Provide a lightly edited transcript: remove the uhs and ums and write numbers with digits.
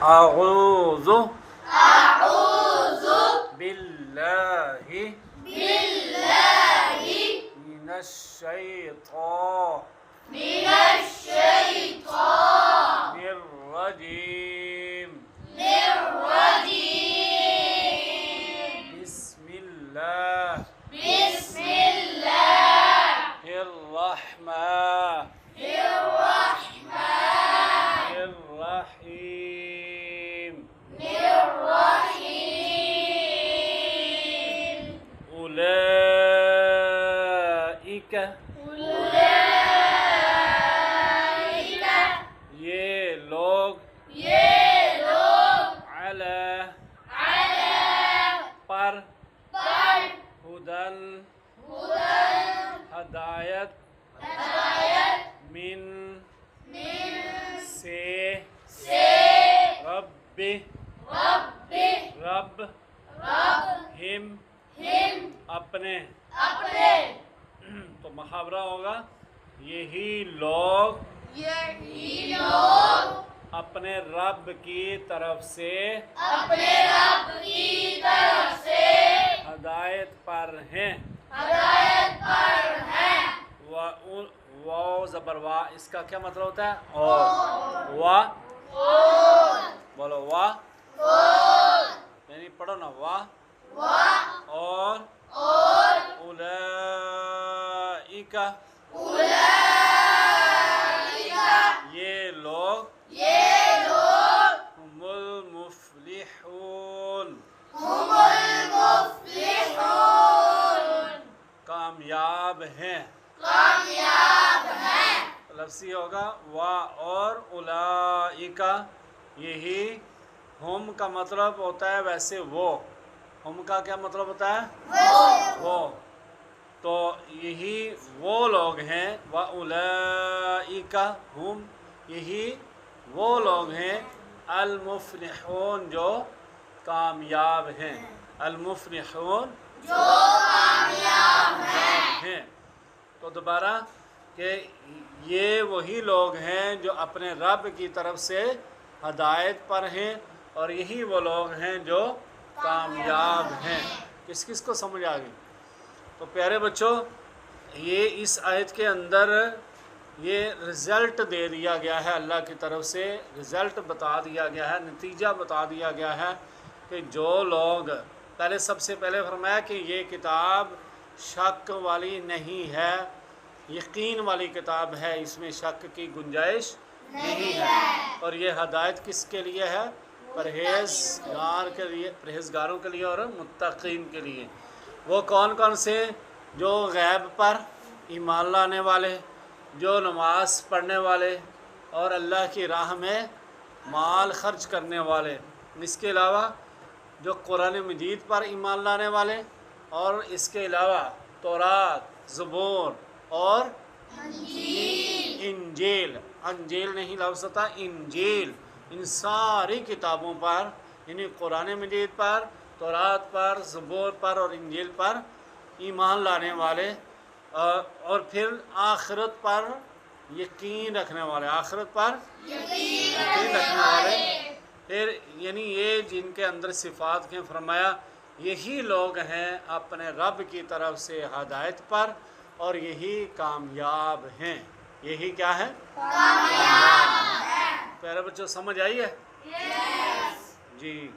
أعوذ أعوذ بالله بالله من الشيطان من الشيطان الرجيم. الرجيم. بسم الله بسم الله الرحمن الرحمن الرحيم. الرحيم. أولئك أولئك یہ لوگ على پر ہدن ہدایت من سے رب ہم اپنے تو محاورہ ہوگا یہی لوگ اپنے رب کی طرف سے اپنے رب کی طرف سے ہدایت پر ہیں. ہدایت پر ہیں. واو زبر وا اس کا کیا مطلب ہوتا ہے؟ اور وا بولو وا یعنی پڑھو نا وا اور اولئک یہ لوگ هم المفلحون کامیاب ہیں. لفظی ہوگا وا اور اولئک یہی. ہم کا مطلب ہوتا ہے ویسے وہ. ہم کا کیا مطلب ہوتا ہے؟ وہ. تو یہی وہ لوگ ہیں. وَأُولَئِكَ ہم یہی وہ لوگ ہیں المفلحون جو کامیاب ہیں. المفلحون جو کامیاب ہیں. تو دوبارہ کہ یہ وہی لوگ ہیں جو اپنے رب کی طرف سے ہدایت پر ہیں اور یہی وہ لوگ ہیں جو کامیاب ہیں. کس کس کو سمجھ آ گئی؟ تو پیارے بچوں یہ اس آیت کے اندر یہ رزلٹ دے دیا گیا ہے. اللہ کی طرف سے رزلٹ بتا دیا گیا ہے، نتیجہ بتا دیا گیا ہے کہ جو لوگ سب سے پہلے فرمایا کہ یہ کتاب شک والی نہیں ہے، یقین والی کتاب ہے، اس میں شک کی گنجائش نہیں ہے. اور یہ ہدایت کس کے لیے ہے؟ پرہیزگاروں کے لیے اور متقین کے لیے. وہ کون کون سے؟ جو غیب پر ایمان لانے والے، جو نماز پڑھنے والے اور اللہ کی راہ میں مال خرچ کرنے والے. اس کے علاوہ جو قرآن مجید پر ایمان لانے والے اور اس کے علاوہ تورات، زبور اور انجیل نہیں لفظ تھا، انجیل. ان ساری کتابوں پر یعنی قرآن مجید پر، تورات پر، زبور پر اور انجیل پر ایمان لانے والے اور پھر آخرت پر یقین رکھنے والے. آخرت پر یقین رکھنے والے. پھر یعنی یہ جن کے اندر صفات کے فرمایا یہی لوگ ہیں اپنے رب کی طرف سے ہدایت پر اور یہی کامیاب ہیں. یہی کیا ہے؟ کامیاب. پیارے بچوں سمجھ آئی ہے؟ جی.